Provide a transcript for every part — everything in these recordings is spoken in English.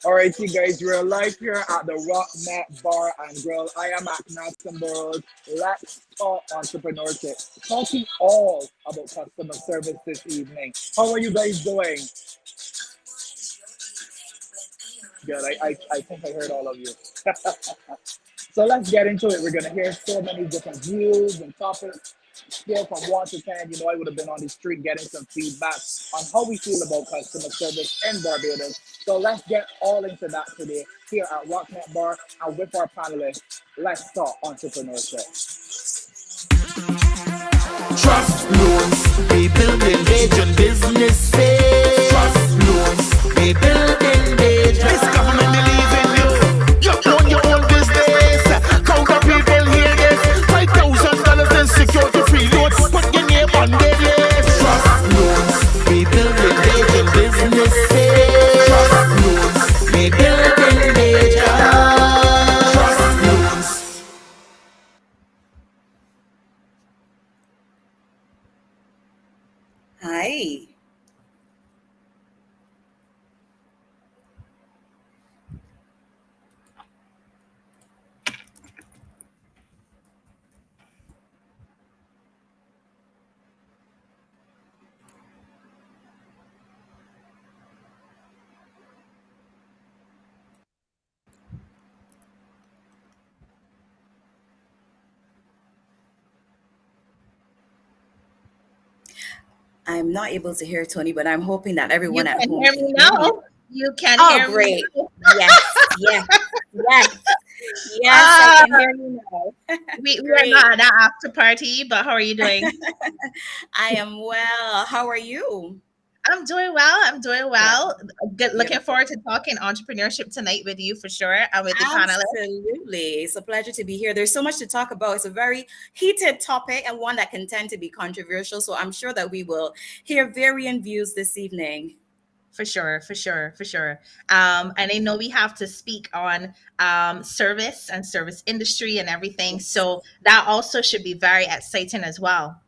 All right, you guys, we're live here at the Rock Mat Bar and Grill. I am at Glastonbury. Let's talk entrepreneurship. Talking all about customer service this evening. How are you guys doing? Good. I think I heard all of you. So let's get into it. We're going to hear so many different views and topics. Scale from 1 to 10. You know, I would have been on the street getting some feedback on how we feel about customer service in Barbados. So let's get all into that today here at Rocknet Bar and with our panelists. Let's talk entrepreneurship. Trust loans, we build engaging businesses. Trust loans, we build engaging. This government believe in you. You own your own business. Count of people hear this. $5,000 in security free loans. Put your name on their list. Trust loans, we build engaging businesses. Trust loans, we build engaging. Trust loans. Hi. I'm not able to hear Tony, but I'm hoping that everyone You at can home hear can me hear me. now. You can Oh, hear great. me. Yes, yes, yes. Yes, I can hear you now. We are Great. not at that after party, but how are you doing? I am well. How are you? I'm doing well. I'm doing well. Good. Looking Beautiful. forward to talking entrepreneurship tonight with you for sure and with the panelists. Absolutely. It's a pleasure to be here. There's so much to talk about. It's a very heated topic and one that can tend to be controversial. So I'm sure that we will hear varying views this evening. For sure, for sure, for sure. And I know we have to speak on service and service industry and everything. So that also should be very exciting as well.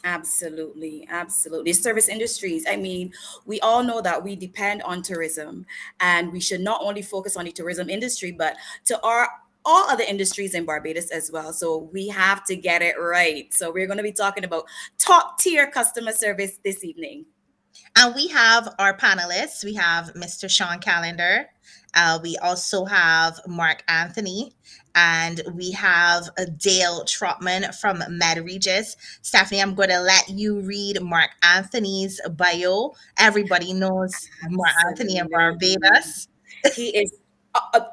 Absolutely, absolutely. Service industries. I mean, we all know that we depend on tourism, and we should not only focus on the tourism industry, but to our all other industries in Barbados as well. So we have to get it right. So we're going to be talking about top tier customer service this evening. And we have our panelists. We have Mr. Shawn Callender. We also have Mark Anthony. And we have Dale Trotman from MedRegis. Stephanie, I'm going to let you read Mark Anthony's bio. Everybody knows Mark Anthony in Barbados. He is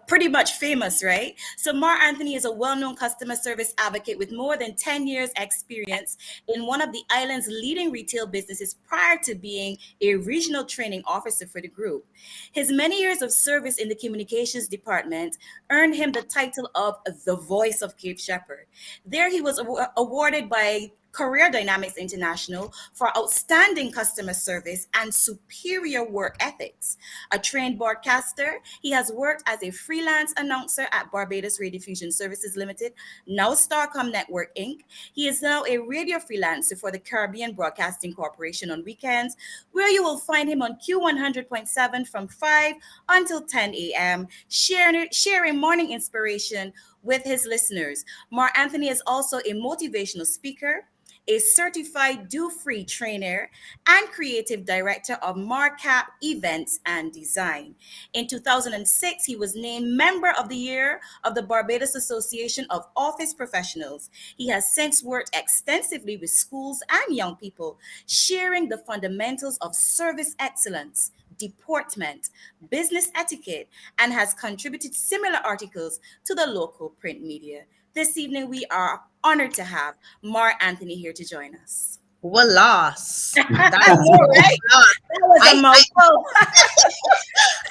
pretty much famous, right? So Mark Anthony is a well-known customer service advocate with more than 10 years experience in one of the island's leading retail businesses prior to being a regional training officer for the group. His many years of service in the communications department earned him the title of the Voice of Cape Shepherd. There he was awarded by Career Dynamics International for outstanding customer service and superior work ethics. A trained broadcaster, he has worked as a freelance announcer at Barbados Radiodiffusion Services Limited, now Starcom Network Inc. He is now a radio freelancer for the Caribbean Broadcasting Corporation on weekends, where you will find him on Q100.7 from 5 until 10 a.m., sharing morning inspiration with his listeners. Mark Anthony is also a motivational speaker, a certified do-free trainer, and creative director of Marcap Events and Design. In 2006, he was named Member of the Year of the Barbados Association of Office Professionals. He has since worked extensively with schools and young people, sharing the fundamentals of service excellence, deportment, business etiquette, and has contributed similar articles to the local print media. This evening, we are honored to have Mark Anthony here to join us. What loss? I know, right? That was That's a mouthful.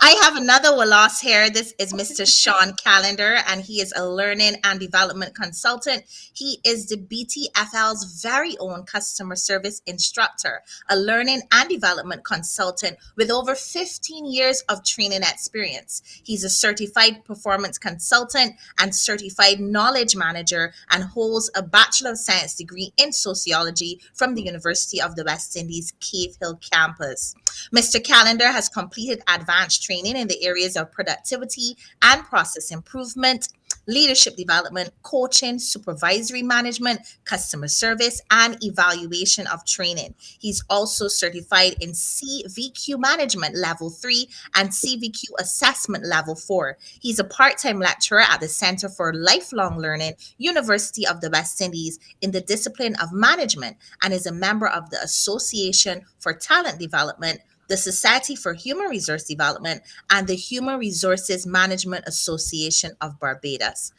I have another Wallace here. This is Mr. Shawn Callender, and he is a learning and development consultant. He is the BTFL's very own customer service instructor, a learning and development consultant with over 15 years of training experience. He's a certified performance consultant and certified knowledge manager and holds a Bachelor of Science degree in sociology from the University of the West Indies Cave Hill campus. Mr. Callender has completed advanced training in the areas of productivity and process improvement, leadership development, coaching, supervisory management, customer service, and evaluation of training. He's also certified in CVQ Management Level 3 and CVQ Assessment Level 4. He's a part-time lecturer at the Center for Lifelong Learning, University of the West Indies, in the discipline of management, and is a member of the Association for Talent Development, the Society for Human Resource Development, and the Human Resources Management Association of Barbados.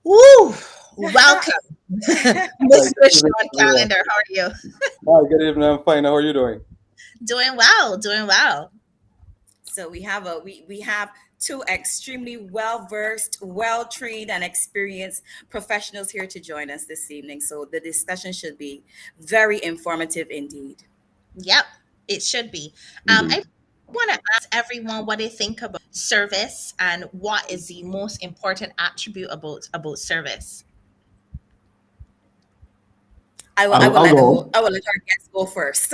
Woo! Welcome, Mr. Shawn Callender. How are you? Hi, good evening. I'm fine. How are you doing? Doing well, doing well. So we have we have two extremely well-versed, well-trained, and experienced professionals here to join us this evening. So the discussion should be very informative indeed. Yep, it should be. I want to ask everyone what they think about service and what is the most important attribute about service. I will let our guests go first.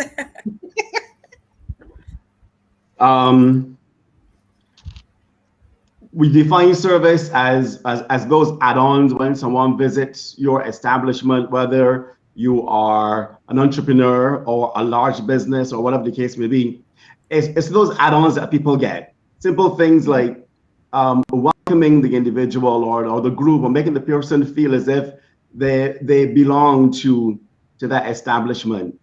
We define service as those add-ons when someone visits your establishment, whether you are an entrepreneur or a large business or whatever the case may be. It's those add-ons that people get. Simple things like welcoming the individual or the group, or making the person feel as if they belong to that establishment.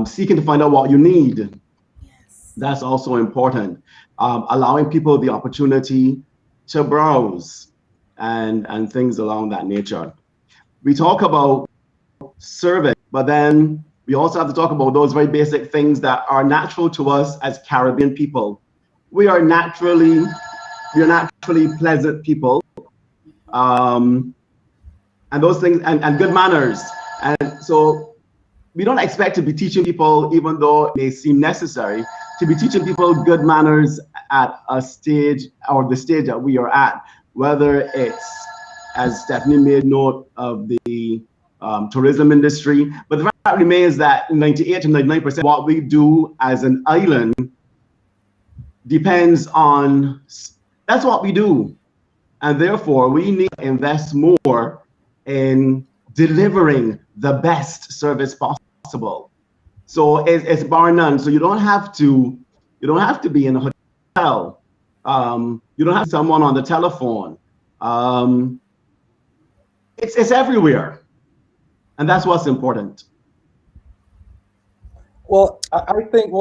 Seeking to find out what you need. Yes. That's also important. Allowing people the opportunity to browse and things along that nature. We talk about service, but then we also have to talk about those very basic things that are natural to us as Caribbean people. We are naturally pleasant people, and those things, and good manners. And so we don't expect to be teaching people, even though it may seem necessary, to be teaching people good manners at a stage or the stage that we are at, whether it's, as Stephanie made note of, the tourism industry. But the fact remains that 98 to 99% of what we do as an island depends on, that's what we do. And therefore, we need to invest more in delivering the best service possible. So it's bar none. So you don't have to be in a hotel. You don't have someone on the telephone. It's everywhere. And that's what's important. Well, I think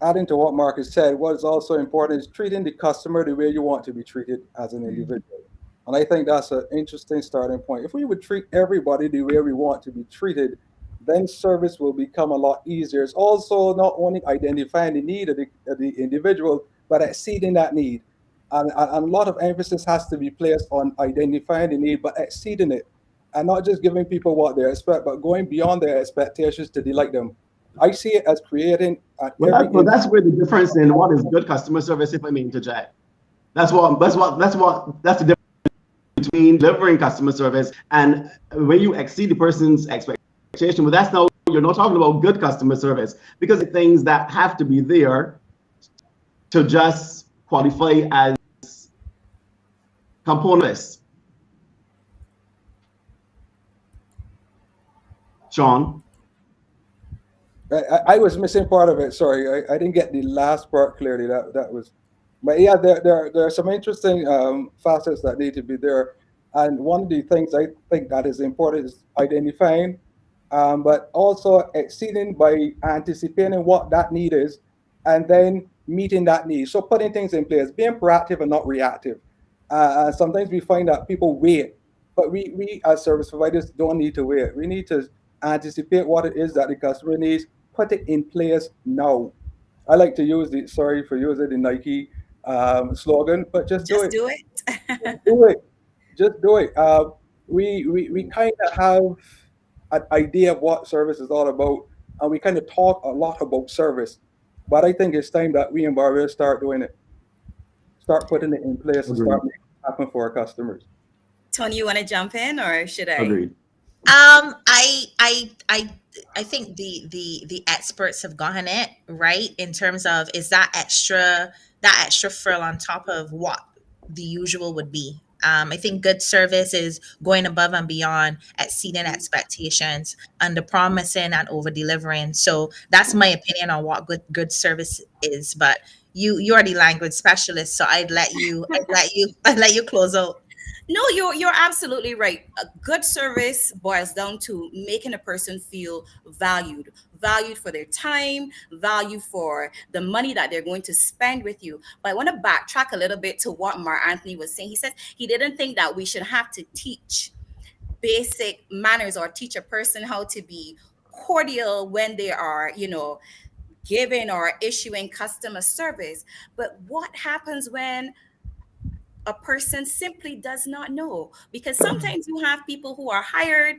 adding to what Mark has said, what is also important is treating the customer the way you want to be treated as an individual. And I think that's an interesting starting point. If we would treat everybody the way we want to be treated, then service will become a lot easier. It's also not only identifying the need of the individual, but exceeding that need. And a lot of emphasis has to be placed on identifying the need, but exceeding it. And not just giving people what they expect, but going beyond their expectations to delight them. I see it as creating. Well, that's where the difference in what is good customer service, if I may interject. That's the difference between delivering customer service and when you exceed the person's expectation. But that's now, you're not talking about good customer service, because the things that have to be there to just qualify as components. Shawn? I was missing part of it. Sorry, I didn't get the last part clearly. That was, but yeah, there are some interesting facets that need to be there. And one of the things I think that is important is identifying, but also exceeding by anticipating what that need is, and then meeting that need. So putting things in place, being proactive and not reactive. Sometimes we find that people wait, but we as service providers don't need to wait. We need to anticipate what it is that the customer needs, put it in place now. I like to use the, sorry for using the Nike slogan, but just do Just it. do it. Do it. Just do it. We kind of have an idea of what service is all about, and we kind of talk a lot about service. But I think it's time that we in Barbados start doing it, start putting it in place, and Agreed. start making it happen for our customers. Tony, you want to jump in or should I? Agreed. I think the experts have gotten it right in terms of is that extra frill on top of what the usual would be. I think good service is going above and beyond, exceeding expectations, under promising and over delivering. So that's my opinion on what good service is. But you're the language specialist, so I'd let you close out. No, you're absolutely right. A good service boils down to making a person feel valued for their time, valued for the money that they're going to spend with you. But I want to backtrack a little bit to what Mark Anthony was saying. He says he didn't think that we should have to teach basic manners or teach a person how to be cordial when they are, giving or issuing customer service. But what happens when a person simply does not know? Because sometimes you have people who are hired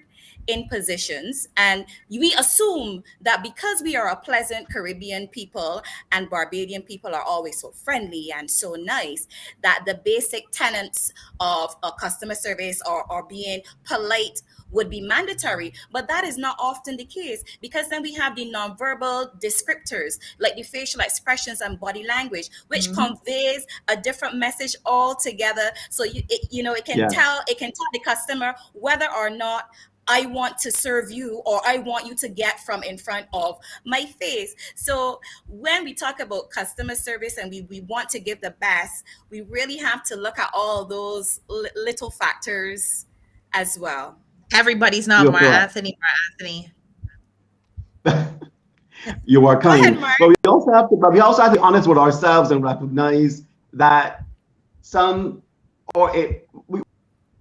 in positions and we assume that because we are a pleasant Caribbean people and Barbadian people are always so friendly and so nice, that the basic tenets of a customer service or being polite would be mandatory. But that is not often the case, because then we have the nonverbal descriptors like the facial expressions and body language, which conveys a different message altogether. So it can Yeah. tell the customer whether or not I want to serve you or I want you to get from in front of my face. So when we talk about customer service and we want to give the best, we really have to look at all those little factors as well. Everybody's not You're Mark correct. Anthony. Mark Anthony. You are Go ahead, kind, Mark. but we also have to be honest with ourselves and recognize that some or it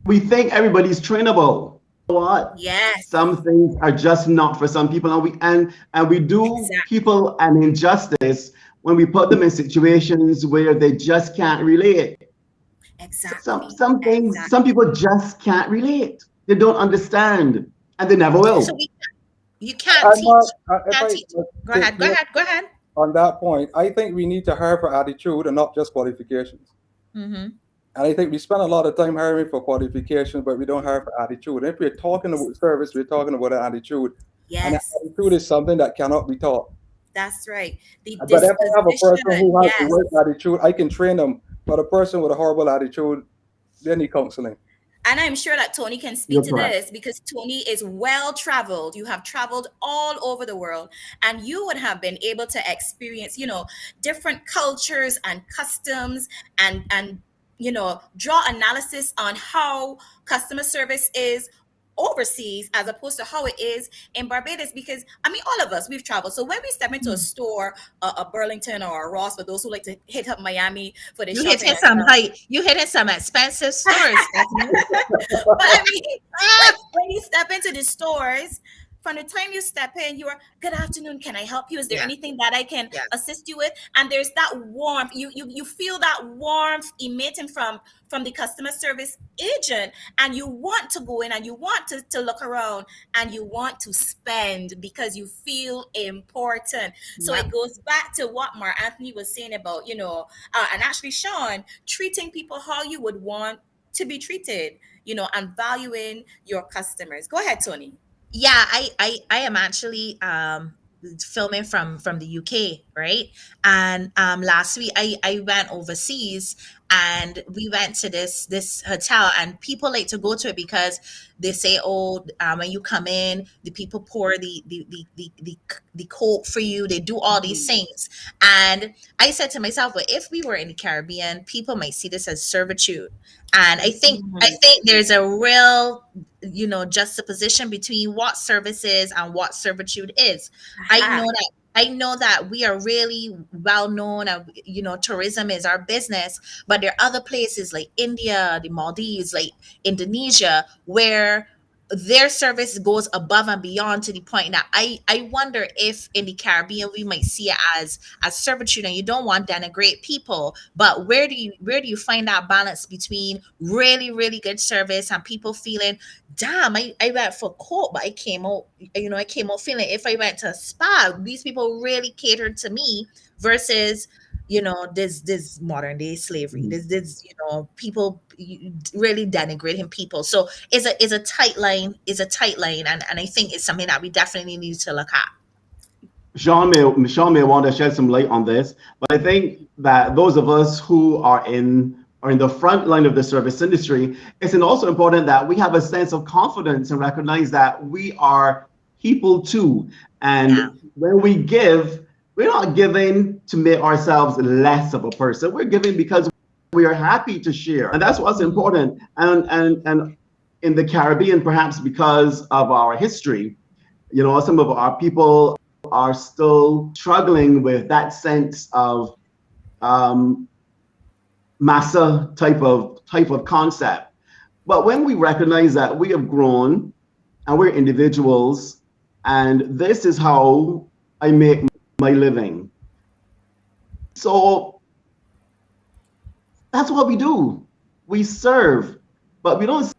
we think everybody's trainable. You know what? Yes, Some things are just not for some people, and we do exactly. people an injustice when we put them in situations where they just can't relate. Exactly. Some things, some Exactly. people just can't relate. They don't understand, and they never So will. you can't And teach. if Can't I teach. Go ahead. Go ahead. Go ahead. on that point, I think we need to hire for attitude and not just qualifications. Mm-hmm. And I think we spend a lot of time hiring for qualifications, but we don't hire for attitude. If we're talking about service, we're talking about an attitude. And an Yes, attitude is something that cannot be taught. that's right. The But if I have a person disposition, who has the yes. right attitude, I can train them. But a person with a horrible attitude, they need counseling. And I'm sure that Tony can speak You're to correct. this because Tony is well traveled. You have traveled all over the world and you would have been able to experience, different cultures and customs and draw analysis on how customer service is overseas as opposed to how it is in Barbados. Because I mean, all of us, we've traveled. So when we step into a store, a Burlington or a Ross, for those who like to hit up Miami for their You shopping hitting and some stuff. high. You hitting some expensive stores, Stephanie. But I mean, when you step into the stores, from the time you step in, you are, good afternoon, can I help you? Is there Yeah. anything that I can Yeah. assist you with? And there's that warmth. You feel that warmth emanating from the customer service agent, and you want to go in and you want to look around and you want to spend because you feel important. So Yeah. it goes back to what Mark Anthony was saying about, and actually Shawn, treating people how you would want to be treated, and valuing your customers. Go ahead, Tony. Yeah, I am actually filming from the UK, right? And last week I went overseas and we went to this hotel, and people like to go to it because they say, oh, when you come in, the people pour the coke for you, they do all these things. And I said to myself, well, if we were in the Caribbean, people might see this as servitude. And I think there's a real juxtaposition between what service is and what servitude is. Aha. I know that we are really well known and tourism is our business, but there are other places like India, the Maldives, like Indonesia, where their service goes above and beyond to the point that I wonder if in the Caribbean we might see it as servitude, and you don't want to denigrate people, but where do you find that balance between really really good service and people feeling, damn, I went for court but I came out, I came out feeling, if I went to a spa, these people really catered to me, versus this modern day slavery, this people really denigrating people. So is a tight line, and I think it's something that we definitely need to look at. Shawn may want to shed some light on this, but I think that those of us who are in the front line of the service industry, it's also important that we have a sense of confidence and recognize that we are people too. And when we give, we're not giving to make ourselves less of a person. We're giving because we are happy to share, and that's what's important. And in the Caribbean, perhaps because of our history, some of our people are still struggling with that sense of massa type of concept. But when we recognize that we have grown and we're individuals, and this is how I make my living, so that's what we do. We serve, but we don't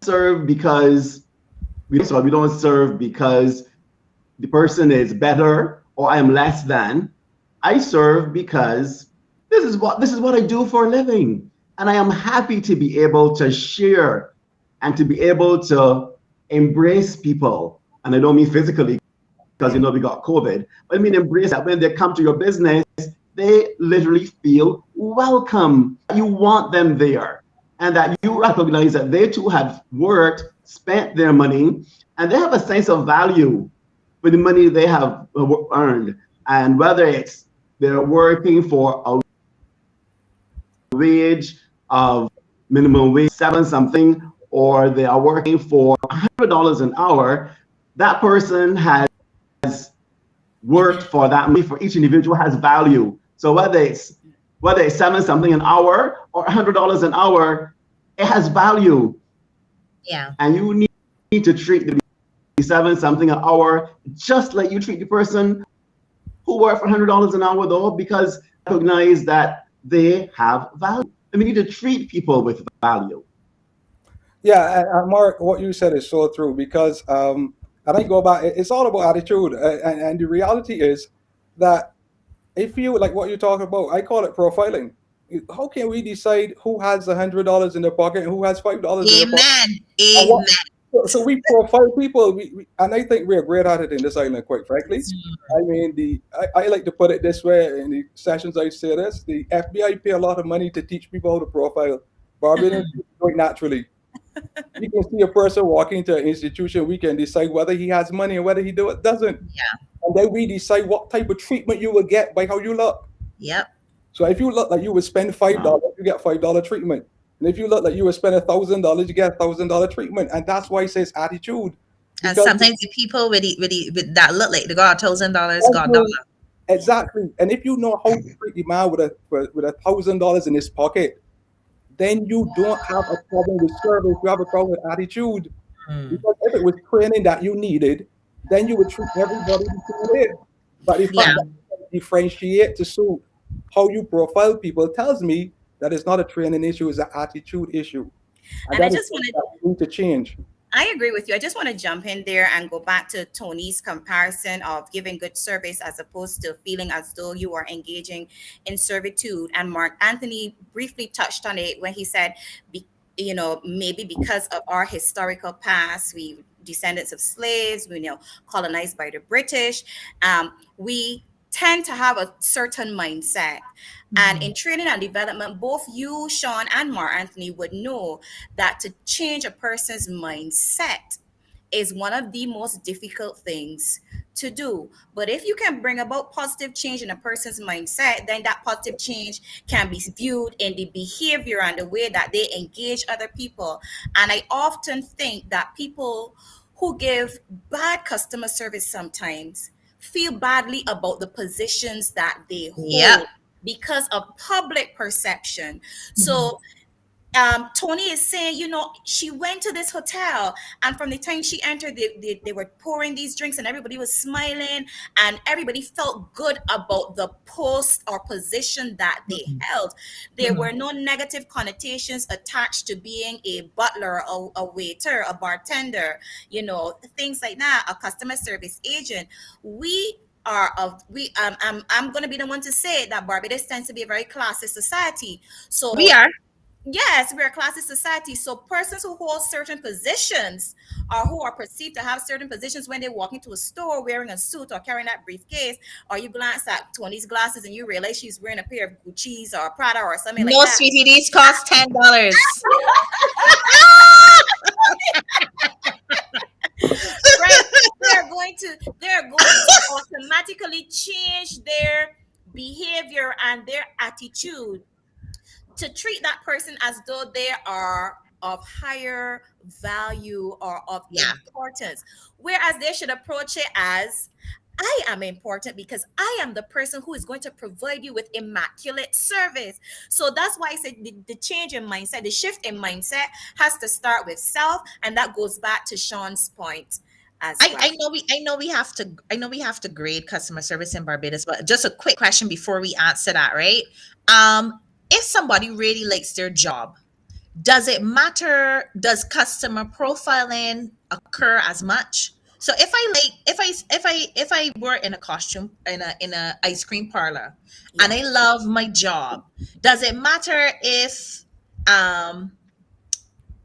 serve because we don't serve because the person is better or I am less than. I serve because this is what I do for a living, and I am happy to be able to share and to be able to embrace people. And I don't mean physically, because we got COVID, but I mean embrace that when they come to your business, they literally feel welcome. You want them there, and that you recognize that they too have worked, spent their money, and they have a sense of value for the money they have earned. And whether it's they're working for a wage of minimum wage 7 something, or they are working for $100 an hour, that person has worked for that money. For each individual has value. So whether it's 7 something an hour or $100 an hour, it has value. Yeah. And you need to treat the 7 something an hour just like you treat the person who worked for $100 an hour, though, because recognize that they have value. And we need to treat people with value. Yeah, and Mark, what you said is so true, because and I go back, it's all about attitude. And the reality is that if you, like what you're talking about, I call it profiling. How can we decide who has $100 in their pocket and who has $5 in their pocket? Amen. So we profile people, and I think we're great at it in this island, quite frankly. I mean, I like to put it this way in the sessions I say this: the FBI pay a lot of money to teach people how to profile. Barbadians do it naturally. We can see a person walking into an institution, we can decide whether he has money and whether he doesn't. Yeah. And then we decide what type of treatment you will get by how you look. Yep. So if you look like you would spend $5, you get $5 treatment. And if you look like you would spend $1,000, you get $1,000 treatment. And that's why it says attitude. And sometimes the people with that look like they got $1,000, got dollar. Exactly. And if you know how to treat the man with $1,000 in his pocket, then you don't have a problem with service. You have a problem with attitude. Because if it was training that you needed, then you would treat everybody the same way. But if I differentiate to suit how you profile people, tells me that it's not a training issue, it's an attitude issue. And I just wanted to change. I agree with you. I just want to jump in there and go back to Tony's comparison of giving good service as opposed to feeling as though you are engaging in servitude. And Mark Anthony briefly touched on it when he said, maybe because of our historical past, we descendants of slaves, colonized by the British, we tend to have a certain mindset. And in training and development, both you, Shawn, and Mark Anthony would know that to change a person's mindset is one of the most difficult things to do. But if you can bring about positive change in a person's mindset, then that positive change can be viewed in the behavior and the way that they engage other people. And I often think that people who give bad customer service sometimes feel badly about the positions that they hold because of public perception. So Tony is saying, she went to this hotel, and from the time she entered, they were pouring these drinks, and everybody was smiling, and everybody felt good about the post or position that they held. There were no negative connotations attached to being a butler, a waiter, a bartender, things like that, a customer service agent. I'm going to be the one to say that Barbados tends to be a very classist society. So We are. yes, we're a classist society. So persons who hold certain positions or who are perceived to have certain positions, when they walk into a store wearing a suit or carrying that briefcase, or you glance at Tony's glasses and you realize she's wearing a pair of Gucci's or Prada or something like No, that. sweetie, these cost $10. Right? They're going to automatically change their behavior and their attitude to treat that person as though they are of higher value or of Yeah. importance, whereas they should approach it as, I am important because I am the person who is going to provide you with immaculate service. So that's why I said the change in mindset, the shift in mindset has to start with self, and that goes back to Shawn's point as well. I know we have to grade customer service in Barbados, but just a quick question before we answer that, right? If somebody really likes their job, does it matter? Does customer profiling occur as much? So if I were in a costume in a ice cream parlor and I love my job, does it matter if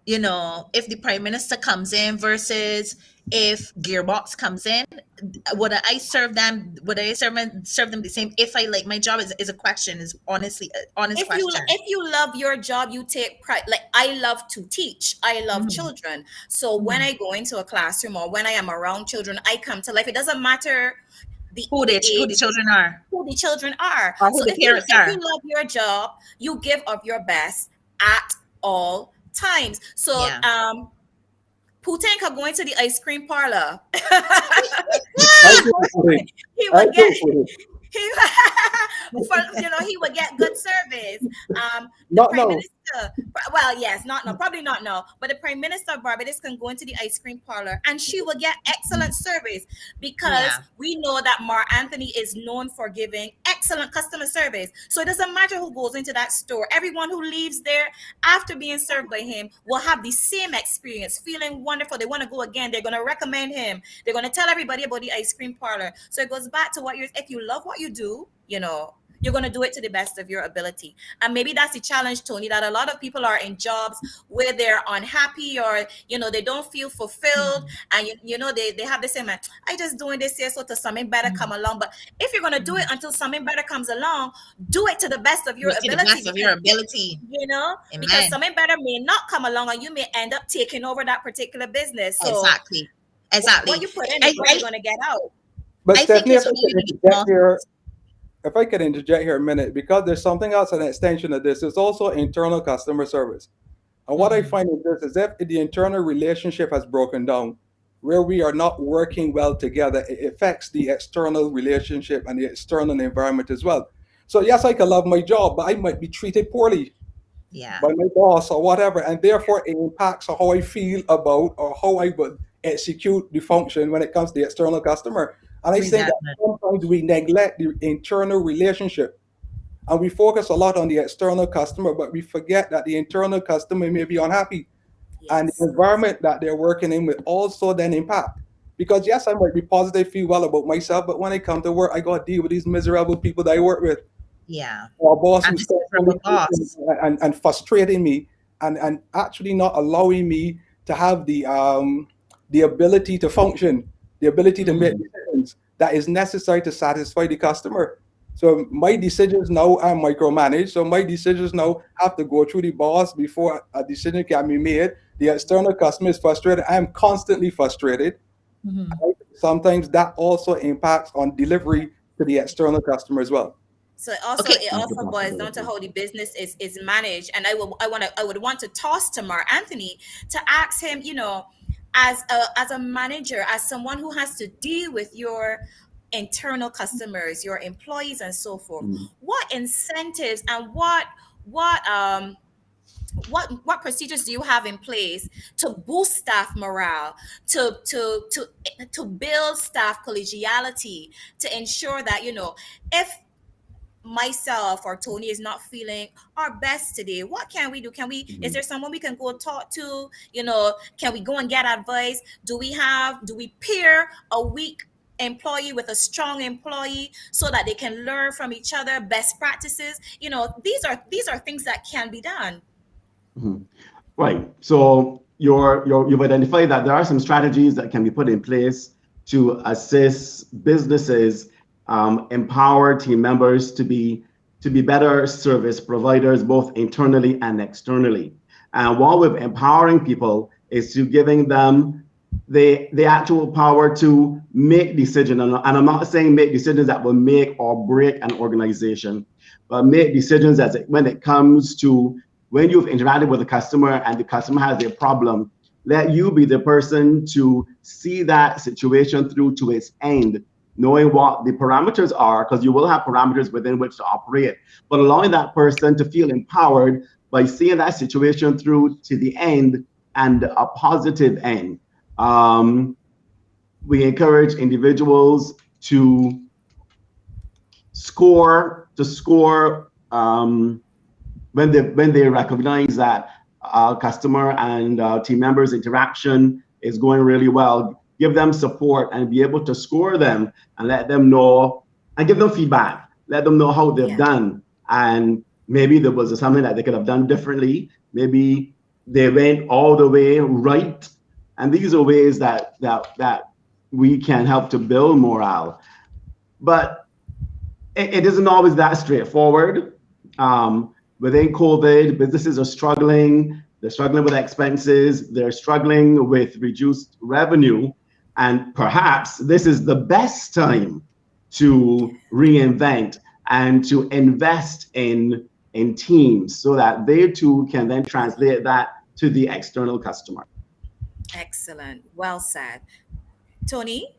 if the prime minister comes in versus if Gearbox comes in? Would I serve them? Would I serve them the same if I like my job? Is a question. Is honestly honest if question. you love your job, you take pride. Like, I love to teach, I love children, so when I go into a classroom or when I am around children, I come to life. It doesn't matter Who the age, children are, who the children are. or who So the parents if are. you love your job, you give of your best at all times. So Yeah. Putin could go into the ice cream parlor. I go for it. He I would go get for it. he, he would get good service. The Not prime now. minister, well, yes, not no, probably not no, but the prime minister of Barbados can go into the ice cream parlor and she will get excellent service, because Yeah. we know that Mark Anthony is known for giving excellent customer service. So it doesn't matter who goes into that store. Everyone who leaves there after being served by him will have the same experience, feeling wonderful. They want to go again. They're going to recommend him. They're going to tell everybody about the ice cream parlor. So it goes back to if you love what you do, you're going to do it to the best of your ability. And maybe that's the challenge, Tony, that a lot of people are in jobs where they're unhappy, or they don't feel fulfilled, and they have the same, I just doing this here so till something better come along. But if you're going to do it until something better comes along, do it to the best of your To the ability, best of your ability. because Amen. something better may not come along, and you may end up taking over that particular business. So Exactly. what you put in is what you're going to get out. But I think Stephanie, it's really if I could interject here a minute, because there's something else, an extension of this. It's also internal customer service. And what I find in this is, if the internal relationship has broken down, where we are not working well together, it affects the external relationship and the external environment as well. So yes, I can love my job, but I might be treated poorly Yeah. by my boss or whatever, and therefore it impacts how I feel about or how I would execute the function when it comes to the external customer. And I think that Resentment. sometimes we neglect the internal relationship and we focus a lot on the external customer, but we forget that the internal customer may be unhappy, and Yes. the environment that they're working in will also then impact. Because yes, I might be positive, feel well about myself, but when I come to work, I got to deal with these miserable people that I work with. Yeah. Our boss And who's this is from a boss. and frustrating me, and actually not allowing me to have the ability to function, the ability to make decisions that is necessary to satisfy the customer. So my decisions now are micromanaged. So my decisions now have to go through the boss before a decision can be made. The external customer is frustrated. I am constantly frustrated. Sometimes that also impacts on delivery to the external customer as well. So Okay. it also boils down to how the business is managed. And I would want to toss to Mark Anthony to ask him, as a manager, as someone who has to deal with your internal customers, your employees, and so forth, what incentives and what what procedures do you have in place to boost staff morale, to build staff collegiality, to ensure that, if myself or Tony is not feeling our best today, what can we do? Is there someone we can go talk to? Can we go and get advice? Do we pair a weak employee with a strong employee so that they can learn from each other best practices? These are things that can be done. Right. So you've identified that there are some strategies that can be put in place to assist businesses, empower team members to be better service providers, both internally and externally. And while we're empowering people, is to giving them the actual power to make decisions. And I'm not saying make decisions that will make or break an organization, but make decisions when it comes to when you've interacted with a customer and the customer has a problem, let you be the person to see that situation through to its end, knowing what the parameters are, because you will have parameters within which to operate, but allowing that person to feel empowered by seeing that situation through to the end and a positive end. We encourage individuals to score when they recognize that customer and team members interaction is going really well. Give them support and be able to score them and let them know and give them feedback. Let them know how they've done, and maybe there was something that they could have done differently. Maybe they went all the way right, and these are ways that we can help to build morale. But it isn't always that straightforward. Within COVID, businesses are struggling. They're struggling with expenses. They're struggling with reduced revenue. And perhaps this is the best time to reinvent and to invest in teams so that they too can then translate that to the external customer. Excellent. Well said. Tony?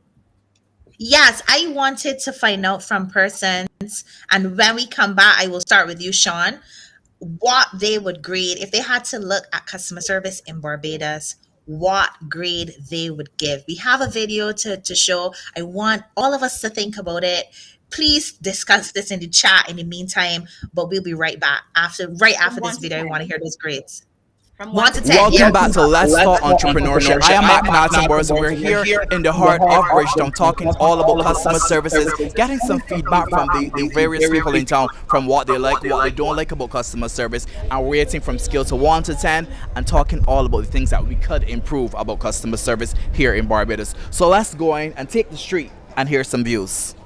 Yes, I wanted to find out from persons, and when we come back, I will start with you, Shawn, what they would grade if they had to look at customer service in Barbados, what grade they would give. We have a video to show. I want all of us to think about it. Please discuss this in the chat in the meantime, but we'll be right back after this video. I want to hear those grades. From 1 to 10. Welcome back to Let's Talk Entrepreneurship. I am Mark Nattenberg, and we're here in the heart of Bridgetown talking all about customer services, getting some feedback from the various people in town from what they like, what they don't like about customer service, and rating from scale to 1 to 10, and talking all about the things that we could improve about customer service here in Barbados. So let's go in and take the street and hear some views.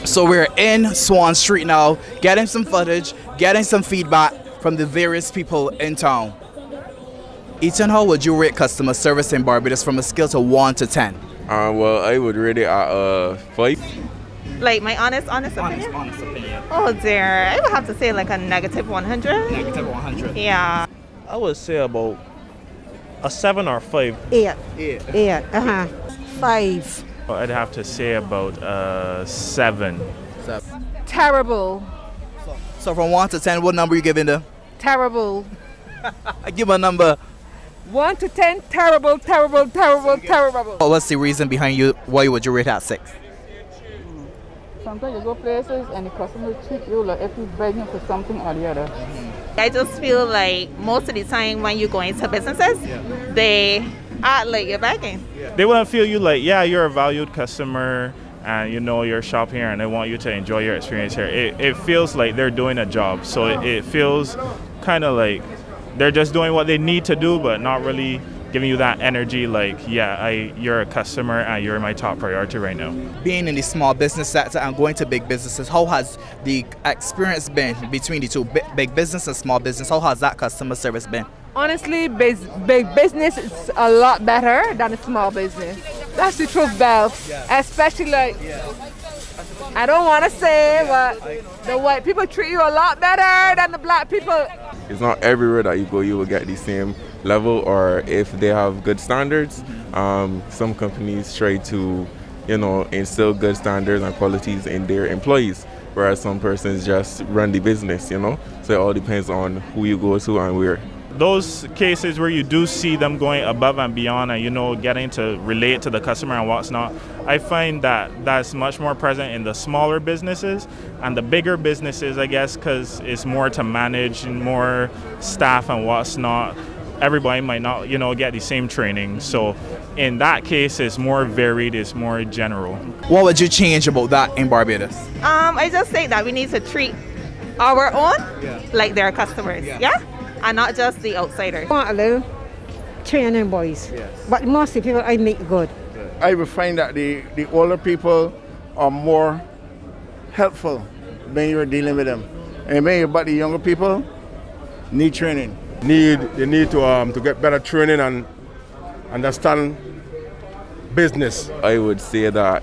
So we're in Swan Street now, getting some footage, getting some feedback from the various people in town. Ethan, how would you rate customer service in Barbados from a scale to 1 to 10? Well, I would rate it at 5. Like my honest opinion? Honest opinion. Oh dear, I would have to say like a negative 100. Negative 100. Yeah. I would say about a 7 or 5. 8. 8. 5. I'd have to say about 7. Terrible. So from 1 to 10, what number are you giving them? Terrible. I give a number. 1 to 10, terrible. What's the reason behind you? Why would you rate at 6? Sometimes you go places and the customers treat you like if you're begging for something or the other. I just feel like most of the time when you go into businesses, they act like you're begging. They wouldn't feel you like, yeah, you're a valued customer and you know your shop here and they want you to enjoy your experience here. It feels like they're doing a job. So it feels kind of like they're just doing what they need to do, but not really giving you that energy like, yeah, you're a customer and you're my top priority right now. Being in the small business sector and going to big businesses, how has the experience been between the two, big business and small business? How has that customer service been? Honestly, big business is a lot better than a small business. That's the truth, Belle. Especially like, I don't want to say, but the white people treat you a lot better than the black people. It's not everywhere that you go you will get the same level, or if they have good standards. Some companies try to, instill good standards and qualities in their employees. whereas some persons just run the business, you know. So it all depends on who you go to and where. Those cases where you do see them going above and beyond and, you know, getting to relate to the customer and what's not, I find that that's much more present in the smaller businesses and the bigger businesses, I guess, because it's more to manage and more staff and what's not. Everybody might not, you know, get the same training. So in that case, it's more varied, it's more general. What would you change about that in Barbados? I just think that we need to treat our own like their customers, yeah? And not just the outsiders. I want a little training boys, but mostly people I make good. I will find that the older people are more helpful when you're dealing with them. But the younger people need training. They need to get better training and understand business. I would say that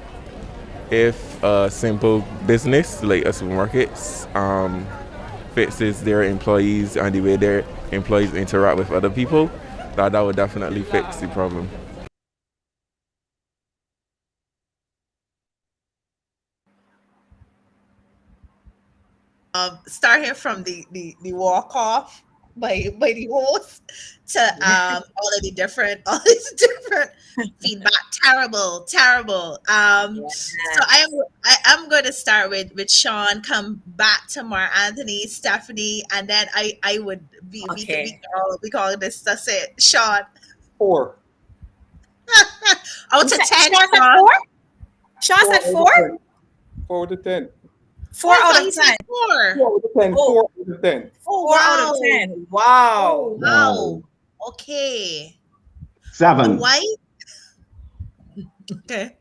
if a simple business like a supermarket fixes their employees and the way their employees interact with other people, that would definitely fix the problem. Start here from the walk off by the host to all these different feedback. Terrible. So I am going to start with Shawn, come back to Mark Anthony, Stephanie, and then I would be we call this, that's it. Shawn. 4. Out of 10. Shawn said 4? Shawn said 4? 4 to 10. 4 out of 10. 4. 4 out of 10. 4 out of 10. 4 out of 10. Wow. Wow. Okay. 7. White. Okay.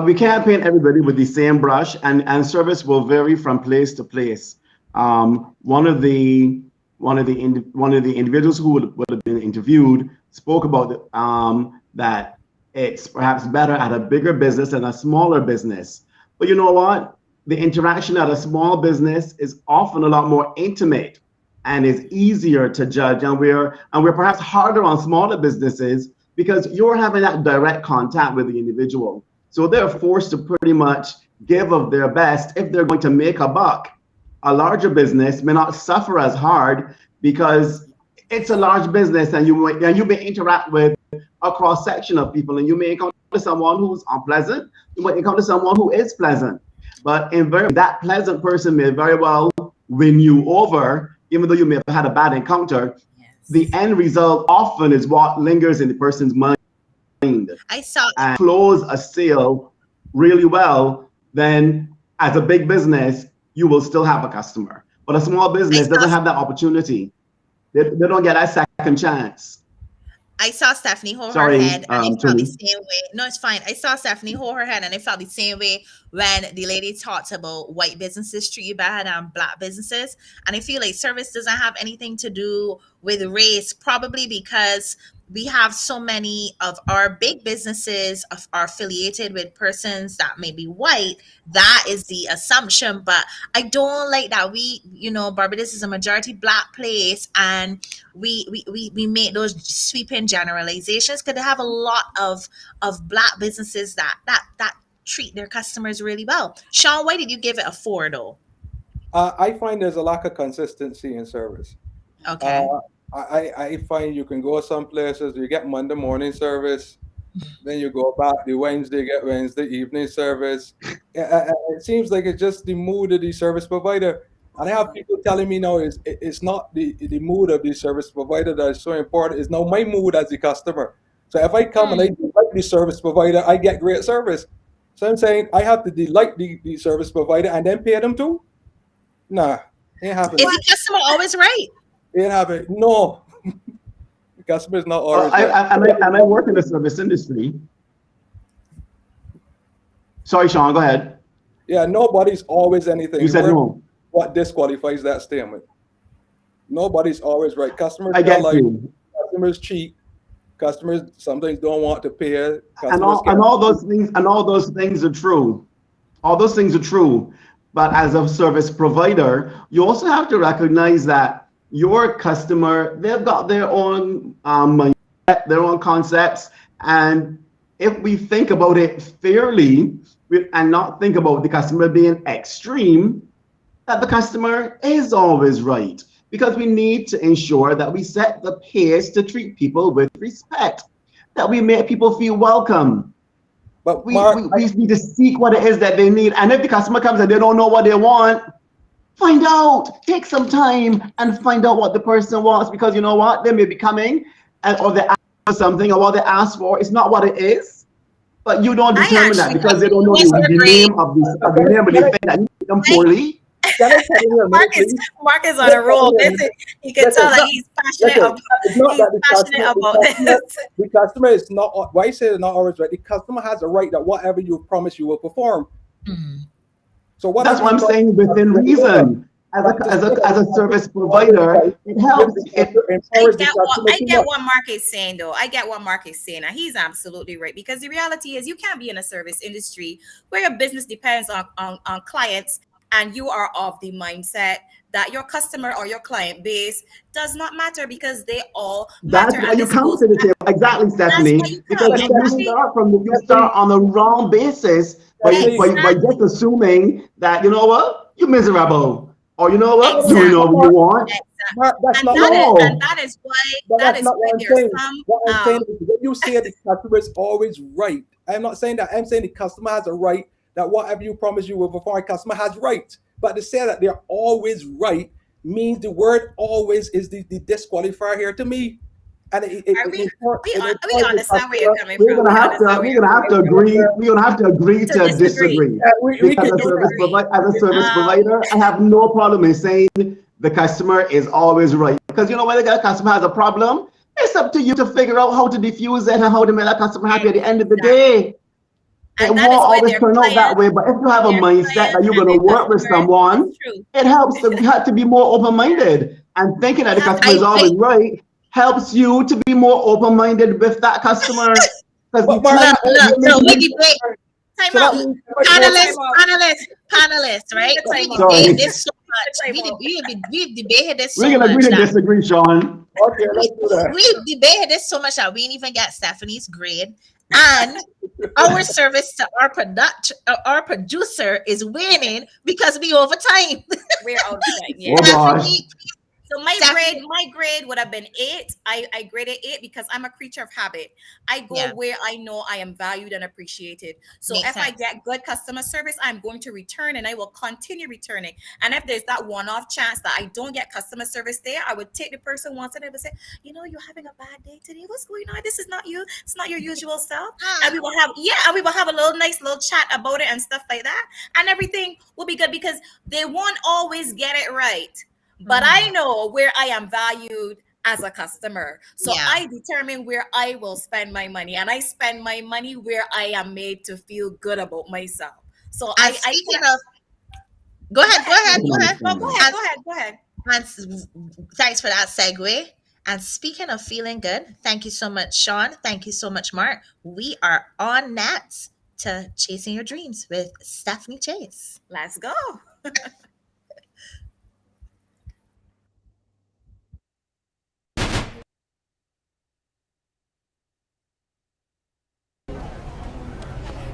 We can't paint everybody with the same brush, and service will vary from place to place. One of the individuals who would have been interviewed spoke about that it's perhaps better at a bigger business than a smaller business. But you know what? The interaction at a small business is often a lot more intimate and is easier to judge. And we're perhaps harder on smaller businesses because you're having that direct contact with the individual. So they're forced to pretty much give of their best if they're going to make a buck. A larger business may not suffer as hard because it's a large business and you may interact with a cross section of people, and you may encounter someone who's unpleasant, you might encounter someone who is pleasant. But that pleasant person may very well win you over, even though you may have had a bad encounter. Yes. The end result often is what lingers in the person's mind. And close a sale really well, then as a big business, you will still have a customer. But a small business doesn't have that opportunity. They don't get that second chance. I saw Stephanie hold her head and it felt the same way. No, it's fine. I saw Stephanie hold her head and it felt the same way when the lady talked about white businesses treated bad and black businesses. And I feel like service doesn't have anything to do with race, probably because we have so many of our big businesses are affiliated with persons that may be white. That is the assumption, but I don't like that. Barbados is a majority black place, and we make those sweeping generalizations because they have a lot of black businesses that treat their customers really well. Shawn, why did you give it a 4 though? I find there's a lack of consistency in service. Okay. I find you can go some places, you get Monday morning service, then you go back the Wednesday, get Wednesday evening service. It seems like it's just the mood of the service provider. And I have people telling me now it's not the mood of the service provider that is so important. It's now my mood as the customer. So if I come and I like the service provider, I get great service. So I'm saying I have to delight the service provider and then pay them too? Nah, ain't happening. Is the customer always right? Ain't happening. No. The customer is not always right. I work in the service industry. Sorry, Shawn, go ahead. Yeah, nobody's always anything. You said no. What disqualifies that statement? Nobody's always right. Customers customers cheat. Customers sometimes don't want to pay. And all those things are true. All those things are true. But as a service provider, you also have to recognize that your customer, they've got their own mindset, their own concepts. And if we think about it fairly, and not think about the customer being extreme, that the customer is always right. Because we need to ensure that we set the pace to treat people with respect, that we make people feel welcome. But we need to seek what it is that they need. And if the customer comes and they don't know what they want, find out. Take some time and find out what the person wants. Because you know what? They may be coming or they ask for something, or what they ask for is not what it is. But you don't determine that because they don't know the name of the thing that you need them poorly. Mark is on a roll. You can tell that he's passionate about this. The customer is not, why I say it's not always right. The customer has a right that whatever you promise you will perform. Mm-hmm. So that's what I'm saying, within reason. As a service provider, it helps. I get what Mark is saying, though. I get what Mark is saying, and he's absolutely right. Because the reality is, you can't be in a service industry where your business depends on clients, and you are of the mindset that your customer or your client base does not matter, because they all matter. That's why you come to the table. Exactly, Stephanie. Because you start on the wrong basis by just assuming that, you know what, you're miserable. Or you know what, you know what you want. That is why there's some. What I'm saying is, when you say the customer is always right, I'm not saying that. I'm saying the customer has a right that whatever you promise you will perform. Customer has right, but to say that they're always right means the word "always" is the disqualifier here to me. And we understand where you're coming from. We're gonna have to agree. We're gonna have to agree to disagree. As a service provider, I have no problem in saying the customer is always right. Because you know, when the customer has a problem, it's up to you to figure out how to diffuse it and how to make that customer happy at the end of the day. It won't always turn out that way, but if you have a mindset that you're going to work with someone, it helps. You have to be more open-minded, and thinking that the customer is always right helps you to be more open-minded with that customer. Panelists, right? We debate this so much. We've debated this so much. We're going to agree to disagree, Shawn. Okay, let's do that. We've debated this so much that we didn't even get Stephanie's grade. And our service to our producer is winning because we overtime. We're overtime. Yeah. Oh gosh. So my grade would have been 8. I graded 8 because I'm a creature of habit. I go where I know I am valued and appreciated. So I get good customer service, I'm going to return, and I will continue returning. And if there's that one-off chance that I don't get customer service there, I would take the person once and I would say, you know, you're having a bad day today. What's going on? This is not you. It's not your usual self. And we will have a nice little chat about it and stuff like that. And everything will be good because they won't always get it right. But I know where I am valued as a customer. So I determine where I will spend my money. And I spend my money where I am made to feel good about myself. So Go ahead. And thanks for that segue. And speaking of feeling good, thank you so much, Shawn. Thank you so much, Mark. We are on next to Chasing Your Dreams with Stephanie Chase. Let's go.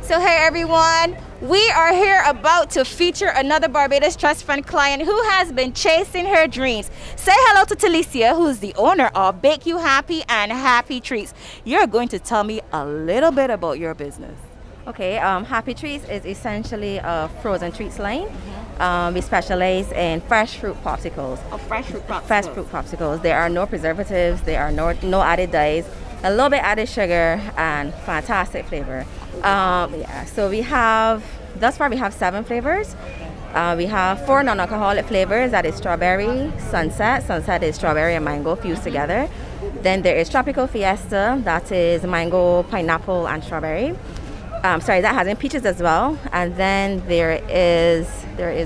So hey everyone, we are here about to feature another Barbados Trust Fund client who has been chasing her dreams. Say hello to Talicia, who's the owner of Bake You Happy and Happy Treats. You're going to tell me a little bit about your business. Okay, Happy Treats is essentially a frozen treats line. We specialize in fresh fruit popsicles. Oh, fresh fruit popsicles. Fresh fruit popsicles. There are no preservatives, there are no added dyes, a little bit added sugar, and fantastic flavor. So we have, thus far we have 7 flavors. We have 4 non-alcoholic flavors, that is strawberry, sunset. Sunset is strawberry and mango fused together. Then there is tropical fiesta, that is mango, pineapple, and strawberry. That has in peaches as well. And then there is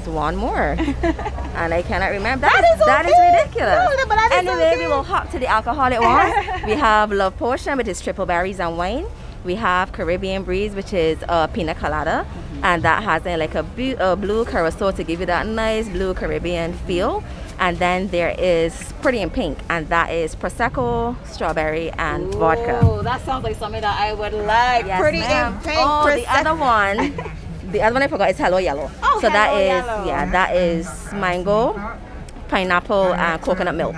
one more, and I cannot remember. That is ridiculous. No, anyway, we will hop to the alcoholic one. We have Love Potion, which is triple berries and wine. We have Caribbean Breeze, which is pina colada, and that has a blue curacao to give you that nice blue Caribbean feel. And then there is Pretty in Pink, and that is Prosecco, strawberry, and vodka. Oh, that sounds like something that I would like. Yes, Pretty ma'am. in Pink. Oh, the other one The other one I forgot is Hello Yellow. Oh, so that Hello is Yellow. that is mango, pineapple, and coconut milk.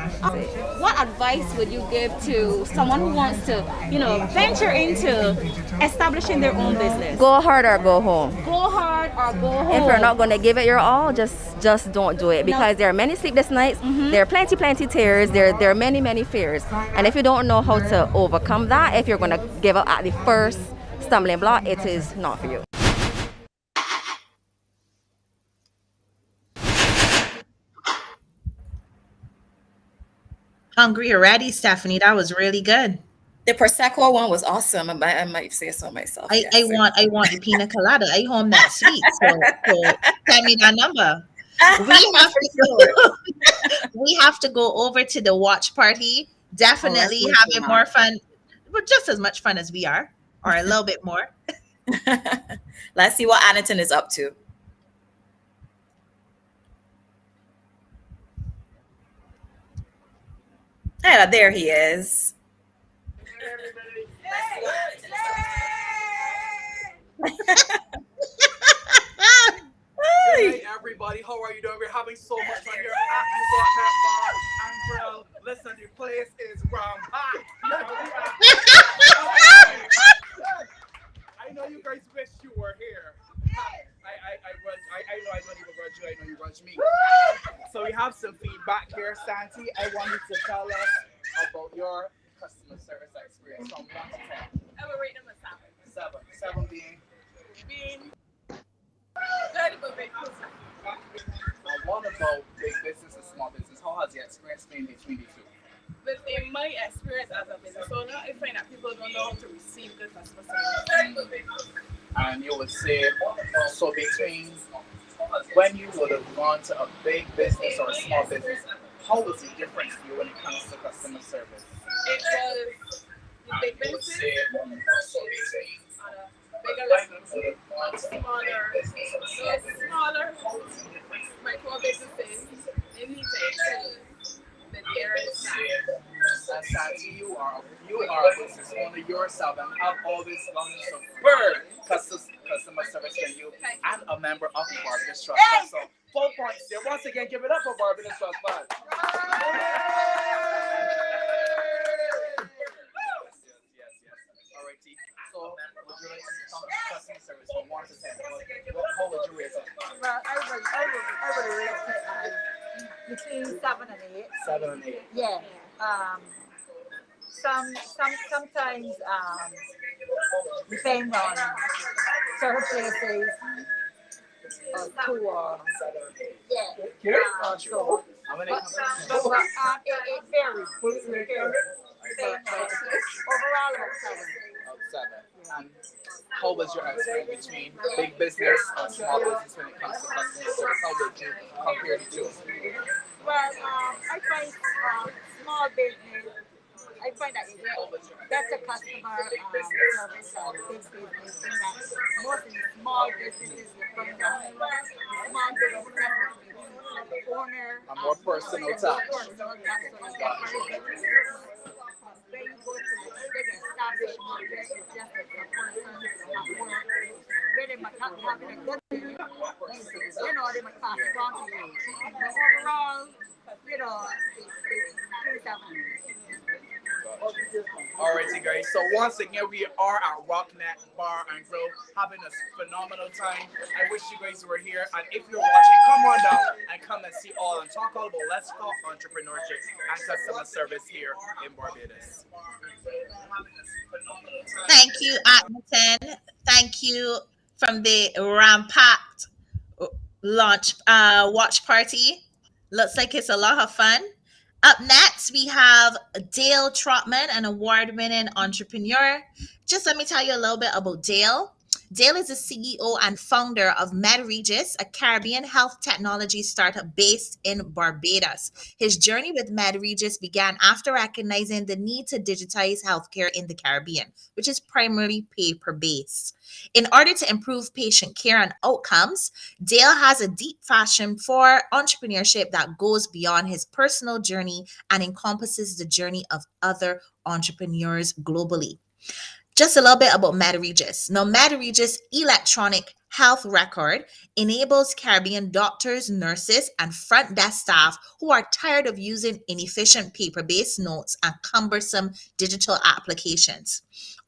What advice would you give to someone who wants to, venture into establishing their own business? Go hard or go home. Go hard or go home. If you're not going to give it your all, just don't do it, because there are many sleepless nights. There are plenty tears. There are many fears. And if you don't know how to overcome that, if you're going to give up at the first stumbling block, it is not for you. Hungry already, Stephanie. That was really good. The Prosecco one was awesome. I might say so myself. I want the pina colada. I home next week. So send me that number. We have to go over to the watch party. Definitely having more fun, but just as much fun as we are, or a little bit more. Let's see what Anathan is up to. Yeah, there he is. Hey everybody, how are you doing? We're having so much fun here at the Walnut Bar and Grill. Listen, the place is ram-packed. I know you guys wish you were here. I know I don't even grudge you, I know you grudge me. So we have some feedback here, Santi. I want you to tell us about your customer service experience from 1 to 10. I will rate them a 7. 7 being good, but big. What about big business and small business? How has the experience been between the two? Within my experience as a business owner, I find that people don't know how to receive good customer service. And you would say, so between when you would have gone to a big business or a small business, how was the difference for you when it comes to customer service? It was the big businesses on a bigger level, smaller micro businesses, they need to the nearest time. And Santi, you are a business owner yourself and have always done superb customer service for you and a member of the Barbados Trust Fund. So 4 points there. Once again, give it up for Barbados Trust Fund. Yes. Alrighty. So would you like to come to customer service from 1 to 10? How would you rate it? Well, I would rate it between 7 and 8. 7 and 8. Yeah. Sometimes depends on certain places. 2 or so. But it varies. Overall, about 7. 7. And how was your experience between big business and small business when it comes to customer service? How would you compare the two? Well, I find small business, I find that that's a customer service or big business, in that most of the small businesses you find that small business owner a more personal touch. When you go to the big established market, it's just a person at work. When they might not have a good day, they might pass it on to you. But overall, Alrighty guys, so once again we are at Rocknet Bar and Grill having a phenomenal time. I wish you guys were here, and if you're watching, come on down and come and see all and talk all about Let's Talk Entrepreneurship and customer service here in Barbados. Thank you, Atherton. Thank you from the Rampact launch watch party. Looks like it's a lot of fun. Up next, we have Dale Trotman, an award-winning entrepreneur. Just let me tell you a little bit about Dale. Dale is the CEO and founder of MedRegis, a Caribbean health technology startup based in Barbados. His journey with MedRegis began after recognizing the need to digitize healthcare in the Caribbean, which is primarily pay-per-based. In order to improve patient care and outcomes, Dale has a deep passion for entrepreneurship that goes beyond his personal journey and encompasses the journey of other entrepreneurs globally. Just a little bit about MediRegis. Now, MediRegis electronic health record enables Caribbean doctors, nurses, and front desk staff who are tired of using inefficient paper-based notes and cumbersome digital applications.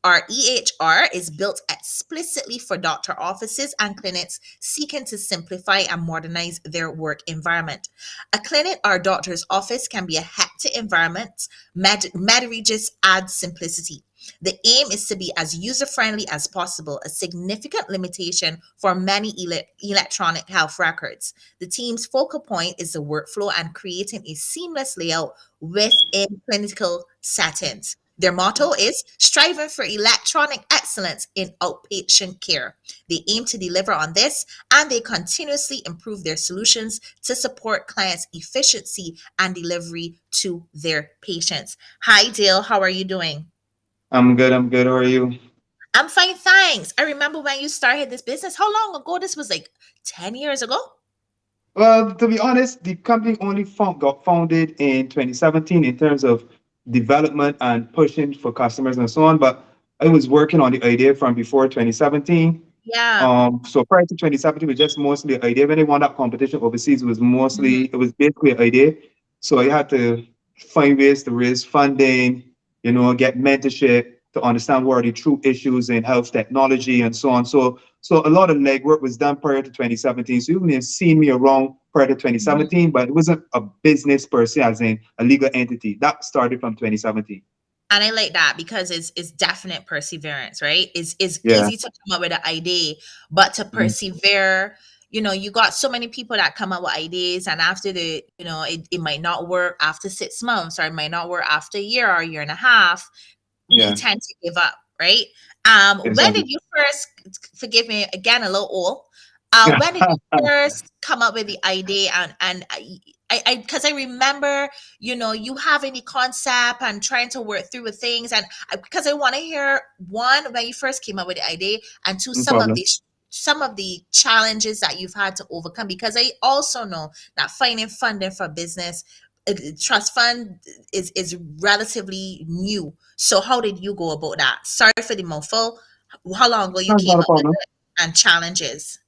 Our EHR is built explicitly for doctor offices and clinics seeking to simplify and modernize their work environment. A clinic or doctor's office can be a hectic environment. MediRegis adds simplicity. The aim is to be as user-friendly as possible, a significant limitation for many electronic health records. The team's focal point is the workflow and creating a seamless layout within clinical settings. Their motto is striving for electronic excellence in outpatient care. They aim to deliver on this, and they continuously improve their solutions to support clients' efficiency and delivery to their patients. Hi, Dale. How are you doing? I'm good. How are you? I'm fine, thanks. I remember when you started this business. How long ago? This was like 10 years ago? Well, to be honest, the company only got founded in 2017 in terms of development and pushing for customers and so on. But I was working on the idea from before 2017. Yeah. So prior to 2017, it was just mostly an idea. When they won that competition overseas, it was Mm-hmm. it was basically an idea. So I had to find ways to raise funding, get mentorship to understand what are the true issues in health technology and so on. So a lot of legwork was done prior to 2017. So you may have seen me around prior to 2017, but it wasn't a business per se, as in a legal entity. That started from 2017. And I like that because it's definite perseverance, right? It's Yeah. easy to come up with an idea, but to persevere, you got so many people that come up with ideas, and after it might not work after 6 months, or it might not work after a year or a year and a half. Yeah. We tend to give up, right? When Exactly. did you first, forgive me again, a little old, when did you first come up with the idea? And I because I remember, you having the concept and trying to work through with things, and because I want to hear, one, when you first came up with the idea, and two, No problem. some of the challenges that you've had to overcome, because I also know that finding funding for business, trust fund is relatively new. So how did you go about that? Sorry for the mouthful. How long ago you That's came not a up with problem. it, and challenges?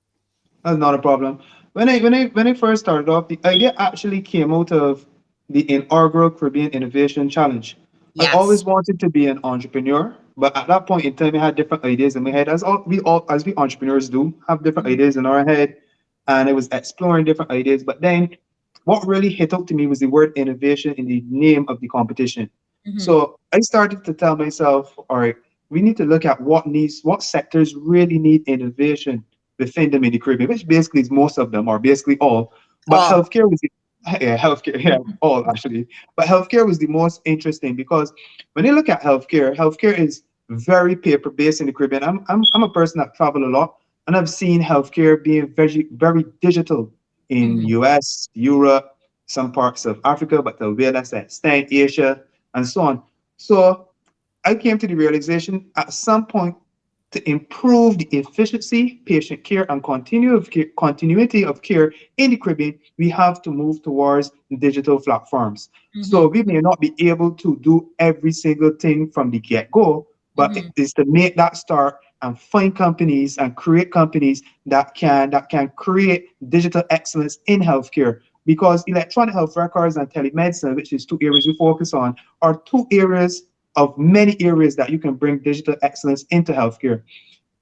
That's not a problem. When I first started off, the idea actually came out of the inaugural Caribbean Innovation Challenge. I always Yes. wanted to be an entrepreneur, but at that point in time, I had different ideas in my head, as we entrepreneurs do, have different ideas in our head, and I was exploring different ideas. But then, what really hit out to me was the word innovation in the name of the competition. So I started to tell myself, all right, we need to look at what sectors really need innovation within them in the Caribbean, which basically is most of them, or basically all. But Oh. healthcare was healthcare, yeah, all actually. But healthcare was the most interesting because when you look at healthcare is very paper-based in the Caribbean. I'm a person that travel a lot, and I've seen healthcare being very digital in US, Europe, some parts of Africa, but to a less extent, Asia, and so on. So I came to the realization at some point, to improve the efficiency, patient care, and continuity of care in the Caribbean, we have to move towards digital platforms. So we may not be able to do every single thing from the get-go, but it is to make that start and find companies and create companies that can create digital excellence in healthcare. Because electronic health records and telemedicine, which is two areas we focus on, are two areas of many areas that you can bring digital excellence into healthcare.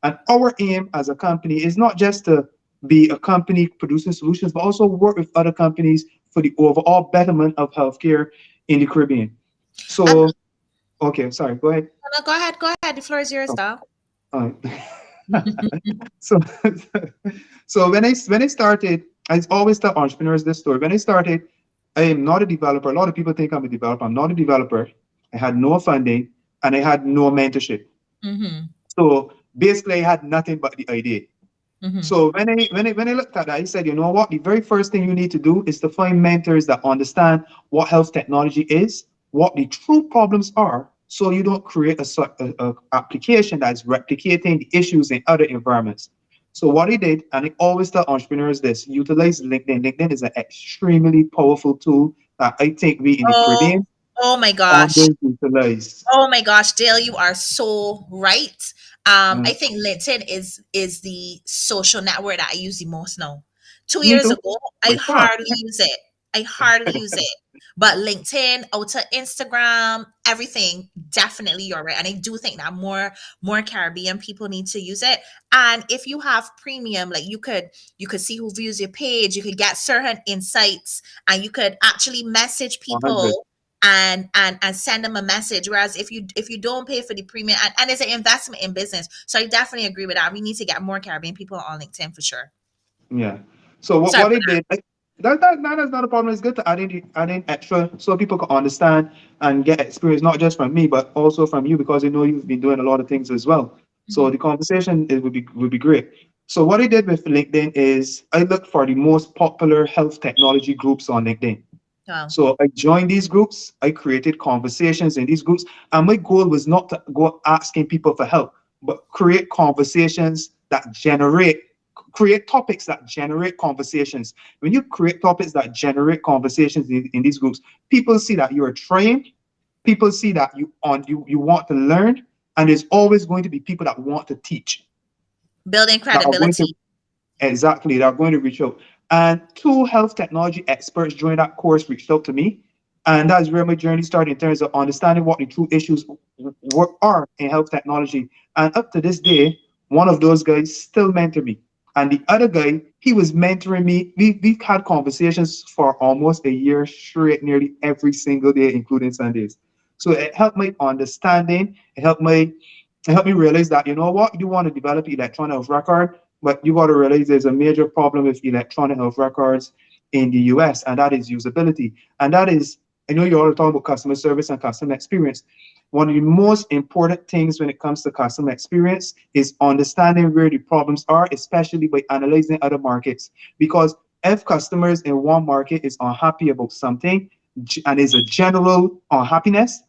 And our aim as a company is not just to be a company producing solutions, but also work with other companies for the overall betterment of healthcare in the Caribbean. So, okay, sorry, go ahead. No, go ahead. The floor is yours, Dal. All right. So, so when I started, I always tell entrepreneurs this story. When I started, I am not a developer. A lot of people think I'm a developer. I'm not a developer. I had no funding and I had no mentorship. So basically, I had nothing but the idea. So when I looked at that, I said, you know what? The very first thing you need to do is to find mentors that understand what health technology is, what the true problems are, so you don't create a application that's replicating the issues in other environments. So what I did, and I always tell entrepreneurs this, utilize LinkedIn. LinkedIn is an extremely powerful tool that I think we in the Caribbean. Oh my gosh. underutilized. Oh my gosh, Dale, you are so right. I think LinkedIn is the social network that I use the most now. 2 years Me too. ago, I By far. hardly use it. I hardly use it. But LinkedIn, out to Instagram, everything, definitely you're right. And I do think that more Caribbean people need to use it. And if you have premium, like you could see who views your page, you could get certain insights, and you could actually message 100. people and send them a message. Whereas if you don't pay for the premium, and it's an investment in business. So I definitely agree with that. We need to get more Caribbean people on LinkedIn for sure. Yeah. So Sorry what for it did, that is not a problem. It's good to add in extra so people can understand and get experience, not just from me, but also from you, because I know you've been doing a lot of things as well. So the conversation would be great. So what I did with LinkedIn is I looked for the most popular health technology groups on LinkedIn. Wow. So I joined these groups. I created conversations in these groups, and my goal was not to go asking people for help, but create conversations that create topics that generate conversations. When you create topics that generate conversations in these groups, people see that you're trained, people see that you want to learn, and there's always going to be people that want to teach. Building That are going to credibility. Exactly, they're going to reach out. And two health technology experts during that course reached out to me. And that's where my journey started in terms of understanding what the true issues are in health technology. And up to this day, one of those guys still mentor me. And the other guy, he was mentoring me. We've had conversations for almost a year straight, nearly every single day, including Sundays. So it helped my understanding. It helped me realize that, you know what, you want to develop electronic health record, but you got to realize there's a major problem with electronic health records in the US, and that is usability. And that is, I know you're all talking about customer service and customer experience. One of the most important things when it comes to customer experience is understanding where the problems are, especially by analyzing other markets. Because if customers in one market is unhappy about something and is a general unhappiness,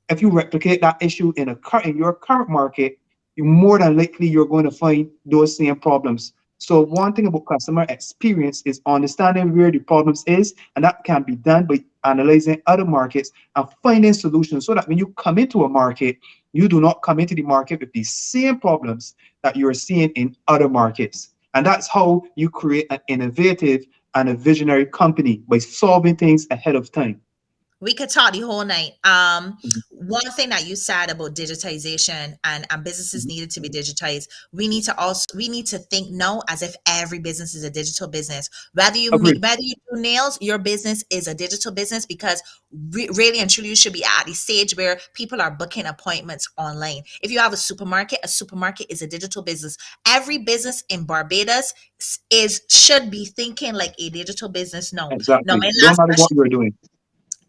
if you replicate that issue in your current market, more than likely you're going to find those same problems. So one thing about customer experience is understanding where the problems is, and that can be done by analyzing other markets and finding solutions so that when you come into a market, you do not come into the market with the same problems that you're seeing in other markets. And that's how you create an innovative and a visionary company, by solving things ahead of time. We could talk the whole night. One thing that you said about digitization and businesses needed to be digitized, we need to think now as if every business is a digital business. Whether you Agreed. whether you do nails, your business is a digital business, because really and truly you should be at the stage where people are booking appointments online. If you have a supermarket is a digital business. Every business in Barbados should be thinking like a digital business now. Now, Exactly. my No last matter what question. you're doing.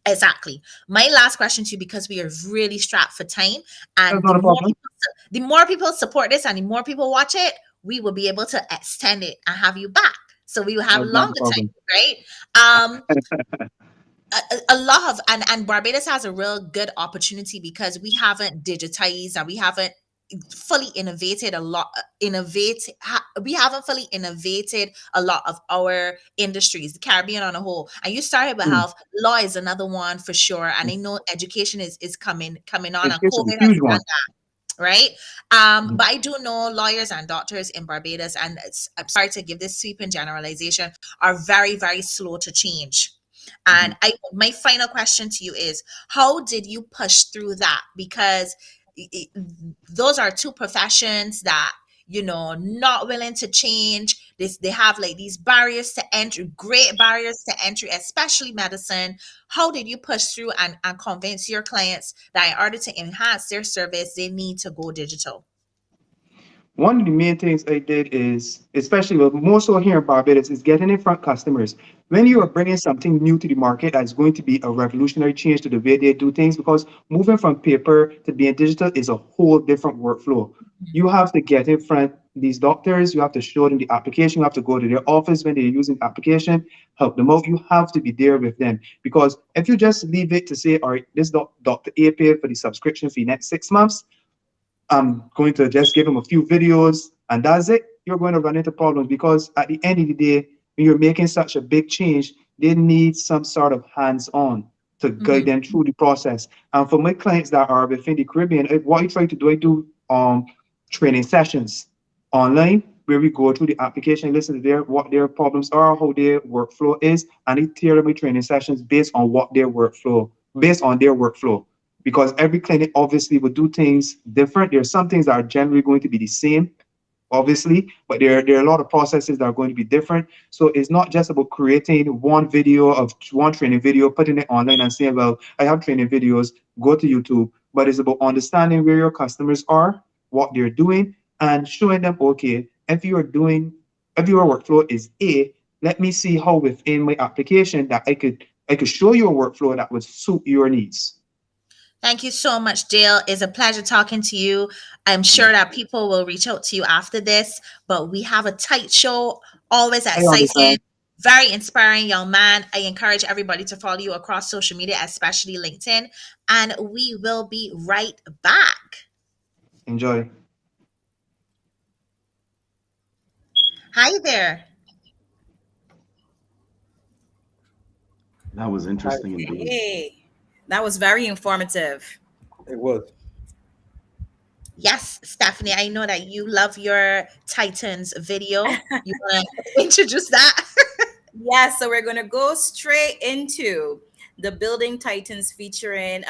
Exactly. My last question to you, because we are really strapped for time, That's and not a problem. the more people support this and the more people watch it, we will be able to extend it and have you back. So we will have That's not a longer time, problem. right? A lot of and Barbados has a real good opportunity because we haven't digitized and we haven't fully innovated a lot we haven't fully innovated a lot of our industries, the Caribbean on a whole. And you started with health. Law is another one for sure, and I know education is coming on, and Education is COVID a has huge done one. that, right? But I do know lawyers and doctors in Barbados, and I'm sorry to give this sweeping generalization, are very, very slow to change. And my final question to you is, how did you push through that? Because those are two professions that, not willing to change. They have like these barriers to entry, great barriers to entry, especially medicine. How did you push through and convince your clients that in order to enhance their service, they need to go digital? One of the main things I did is, especially more so here in Barbados, is getting in front customers. When you are bringing something new to the market that's going to be a revolutionary change to the way they do things, because moving from paper to being digital is a whole different workflow. You have to get in front these doctors, you have to show them the application, you have to go to their office when they're using the application, help them out. You have to be there with them, because if you just leave it to say, all right, this Dr. A paid for the subscription fee next 6 months, I'm going to just give them a few videos and that's it, you're going to run into problems, because at the end of the day, when you're making such a big change, they need some sort of hands-on. to guide them through the process. And for my clients that are within the Caribbean, what I try to do, I do training sessions online where we go through the application, listen to what their problems are, how their workflow is, and I tailor my training sessions based on their workflow. Because every clinic obviously will do things different. There are some things that are generally going to be the same, obviously, but there are a lot of processes that are going to be different. So it's not just about creating one training video, putting it online and saying, well, I have training videos, go to YouTube, but it's about understanding where your customers are, what they're doing, and showing them, okay, if your workflow is A, let me see how within my application that I could show you a workflow that would suit your needs. Thank you so much, Dale. It's a pleasure talking to you. I'm sure that people will reach out to you after this, but we have a tight show, always exciting, very inspiring young man. I encourage everybody to follow you across social media, especially LinkedIn, and we will be right back. Enjoy. Hi there. That was interesting indeed. Hey, that was very informative. It was. Yes, Stephanie, I know that you love your Titans video. You want to introduce that? Yes, so we're going to go straight into the Building Titans featuring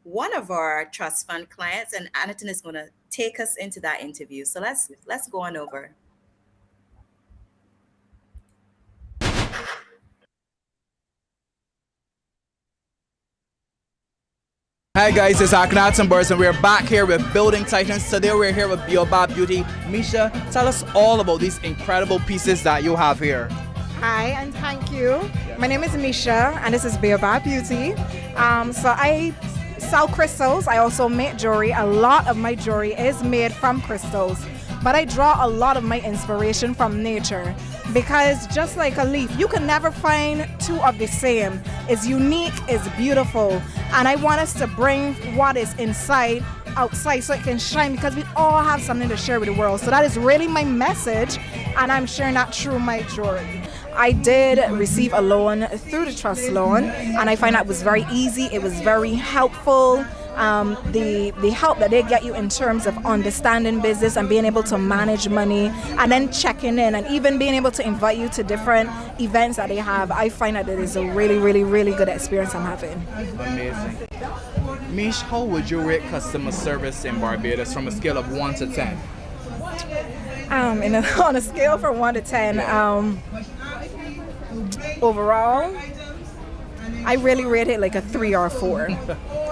one of our trust fund clients, and Anton is going to take us into that interview. So let's go on over. Hi guys, it's Akhenaten Burrs and we're back here with Building Titans. Today we're here with Baobab Beauty. Misha, tell us all about these incredible pieces that you have here. Hi and thank you. My name is Misha and this is Baobab Beauty. So I sell crystals. I also make jewelry. A lot of my jewelry is made from crystals, but I draw a lot of my inspiration from nature. Because just like a leaf, you can never find two of the same. It's unique, it's beautiful. And I want us to bring what is inside outside so it can shine, because we all have something to share with the world. So that is really my message, and I'm sharing that through my jewelry. I did receive a loan through the trust loan, and I find that was very easy. It was very helpful. The help that they get you in terms of understanding business and being able to manage money and then checking in and even being able to invite you to different events that they have, I find that it is a really, really, really good experience I'm having. Amazing. Mish, how would you rate customer service in Barbados from a scale of 1 to 10? On a scale from 1 to 10, overall, I really rate it like a 3 or a 4.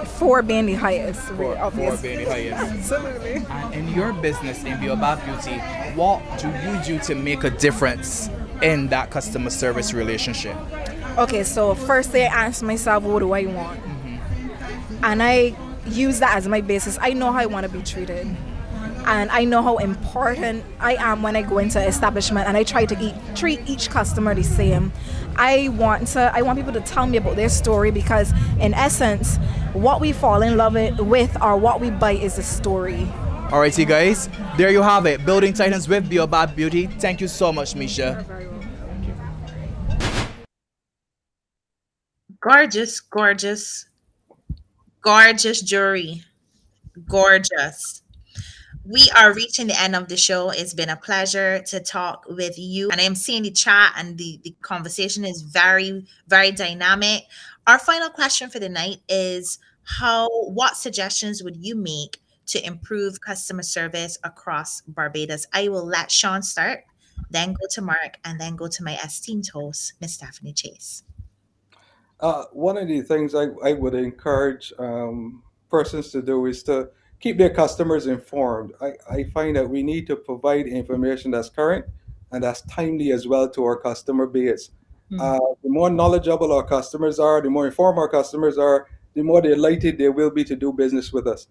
4 being the highest. 4 being the highest. Absolutely. And in your business, in Baobab Beauty, what do you do to make a difference in that customer service relationship? Okay, so firstly I ask myself, what do I want? And I use that as my basis. I know how I want to be treated. And I know how important I am when I go into an establishment, and I try to treat each customer the same. I want people to tell me about their story, because in essence, what we fall in love with or what we buy is a story. Alrighty guys, there you have it. Building Titans with Baobab Beauty. Thank you so much, Misha. Gorgeous, gorgeous, gorgeous jewelry. Gorgeous. We are reaching the end of the show. It's been a pleasure to talk with you. And I am seeing the chat, and the conversation is very, very dynamic. Our final question for the night is, what suggestions would you make to improve customer service across Barbados? I will let Shawn start, then go to Mark, and then go to my esteemed host, Miss Stephanie Chase. One of the things I would encourage persons to do is to keep their customers informed. I find that we need to provide information that's current and that's timely as well to our customer base. The more knowledgeable our customers are, the more informed our customers are, the more delighted they will be to do business with us.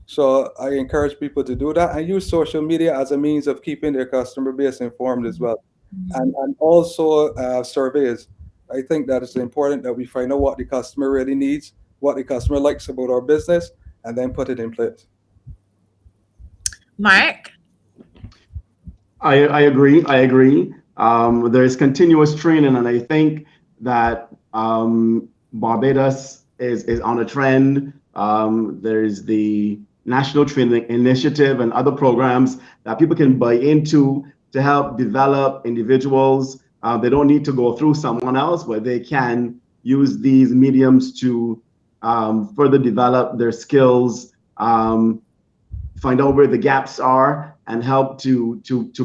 So I encourage people to do that and use social media as a means of keeping their customer base informed as well. And also surveys. I think that it's important that we find out what the customer really needs, what the customer likes about our business, and then put it in place. Mark? I agree. There is continuous training, and I think that Barbados is on a trend. There's the National Training Initiative and other programs that people can buy into to help develop individuals. They don't need to go through someone else, but they can use these mediums to further develop their skills, find out where the gaps are, and help to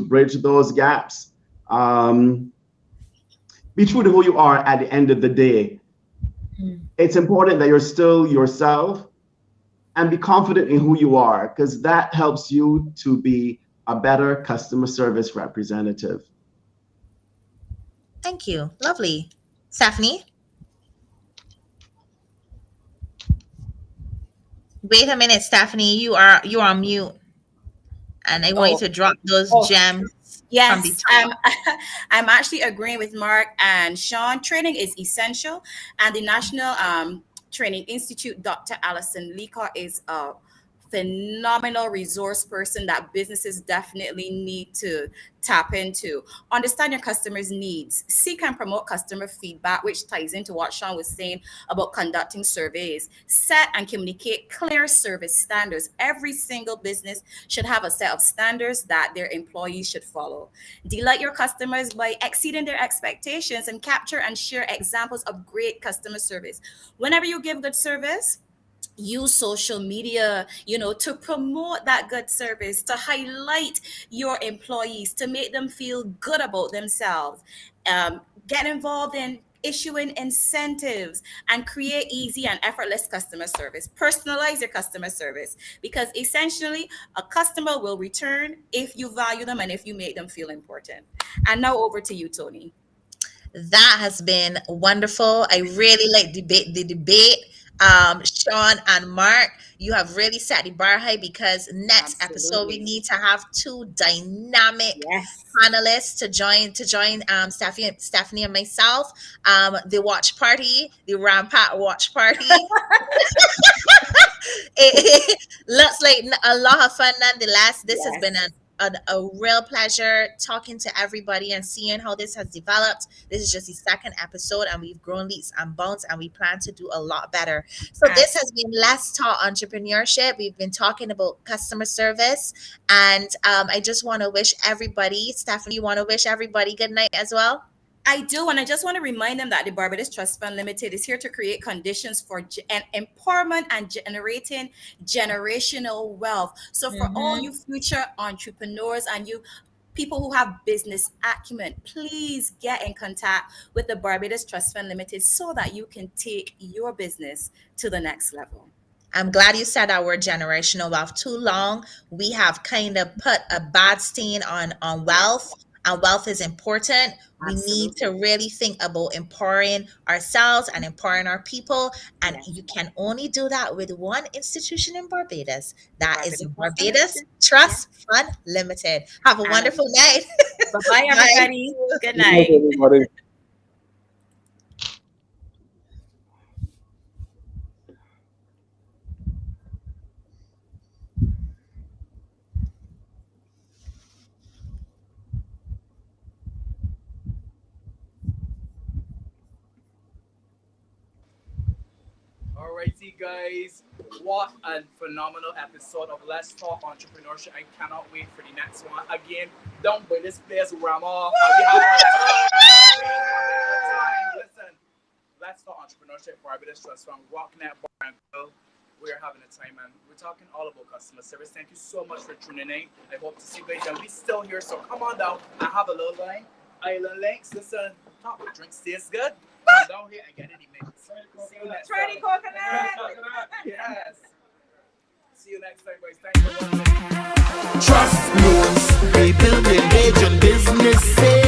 bridge those gaps. Be true to who you are at the end of the day. It's important that you're still yourself and be confident in who you are, because that helps you to be a better customer service representative. Thank you. Lovely. Stephanie? Wait a minute, Stephanie. You are on mute. And I want you to drop those gems. Yes, I'm actually agreeing with Mark and Shawn. Training is essential, and the National Training Institute, Dr. Alison Leacock, is a phenomenal resource person that businesses definitely need to tap into. Understand your customers' needs. Seek and promote customer feedback, which ties into what Shawn was saying about conducting surveys. Set and communicate clear service standards. Every single business should have a set of standards that their employees should follow. Delight your customers by exceeding their expectations, and capture and share examples of great customer service. Whenever you give good service, use social media, to promote that good service, to highlight your employees, to make them feel good about themselves. Get involved in issuing incentives and create easy and effortless customer service. Personalize your customer service, because essentially a customer will return if you value them and if you make them feel important. And now over to you, Tony. That has been wonderful. I really like the debate. Shawn and Mark, you have really set the bar high, because next episode we need to have two dynamic panelists to join Stephanie and myself. The watch party, the Rampart watch party. it looks like a lot of fun nonetheless. This has been a real pleasure talking to everybody and seeing how this has developed. This is just the second episode, and we've grown leaps and bounds, and we plan to do a lot better. So this has been Let's Talk Entrepreneurship. We've been talking about customer service, and I just want to wish everybody, Stephanie, you want to wish everybody good night as well? I do, and I just want to remind them that the Barbados Trust Fund Limited is here to create conditions for empowerment and generating generational wealth. So for all you future entrepreneurs and you people who have business acumen, please get in contact with the Barbados Trust Fund Limited so that you can take your business to the next level. I'm glad you said that word generational wealth. Too long, we have kind of put a bad stain on wealth. And wealth is important. We need to really think about empowering ourselves and empowering our people. And you can only do that with one institution in Barbados. That is Barbados Trust Fund Limited. Have a wonderful night. Bye, everybody. Good night. Everybody. Alrighty, guys, what a phenomenal episode of Let's Talk Entrepreneurship. I cannot wait for the next one. Again, don't buy this place Rama. Listen, Let's Talk Entrepreneurship, Barbados Trust Fund, Rocknet Bar and Grill. We're having a time, and we're talking all about customer service. Thank you so much for tuning in. I hope to see you guys, and we're still here, so come on down and have a little line. Island Links, listen, top of drinks tastes good. Come down here and get it in mix. See you next time. Coconut. Yes. See you next time, guys. Thank you for watching. Trust loans, rebuilding Bajan businesses.